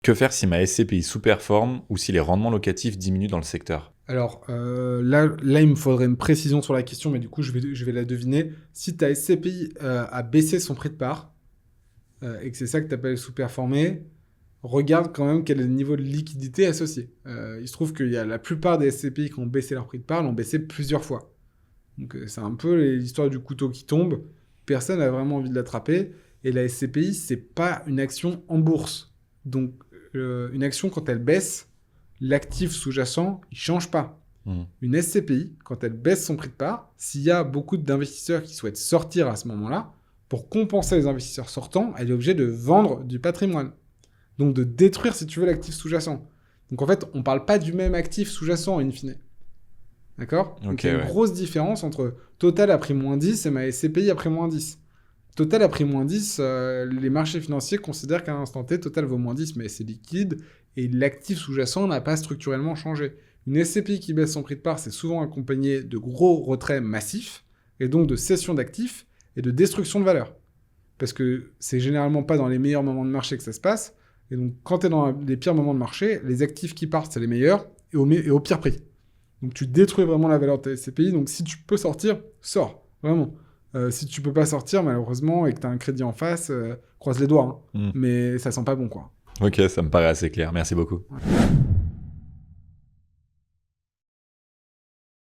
Que faire si ma SCPI sous-performe ou si les rendements locatifs diminuent dans le secteur? Alors là, il me faudrait une précision sur la question, mais du coup, je vais la deviner. Si ta SCPI a baissé son prix de part, et que c'est ça que tu appelles sous-performé, regarde quand même quel est le niveau de liquidité associé. Il se trouve qu'il y a la plupart des SCPI qui ont baissé leur prix de part, l'ont baissé plusieurs fois. Donc c'est un peu l'histoire du couteau qui tombe. Personne n'a vraiment envie de l'attraper. Et la SCPI, c'est pas une action en bourse. Donc une action, quand elle baisse, l'actif sous-jacent, il change pas. Une SCPI, quand elle baisse son prix de part, s'il y a beaucoup d'investisseurs qui souhaitent sortir à ce moment-là, pour compenser les investisseurs sortants, elle est obligée de vendre du patrimoine. Donc de détruire, si tu veux, l'actif sous-jacent. Donc en fait, on ne parle pas du même actif sous-jacent, in fine. D'accord? Donc Ok, il y a une ouais. grosse différence entre Total a pris moins 10 et ma SCPI a pris moins 10. Total a pris moins 10, les marchés financiers considèrent qu'à un instant T, Total vaut moins 10, mais c'est liquide, et l'actif sous-jacent n'a pas structurellement changé. Une SCPI qui baisse son prix de part, c'est souvent accompagné de gros retraits massifs, et donc de cession d'actifs et de destruction de valeur. Parce que c'est généralement pas dans les meilleurs moments de marché que ça se passe, et donc quand tu es dans les pires moments de marché, les actifs qui partent, c'est les meilleurs, et au pire prix. Donc tu détruis vraiment la valeur de ta SCPI, donc si tu peux sortir, sors, vraiment. Si tu peux pas sortir, malheureusement, et que tu as un crédit en face, croise les doigts, hein. Hmm. Mais ça sent pas bon, quoi. Ok, ça me paraît assez clair. Merci beaucoup. Ouais.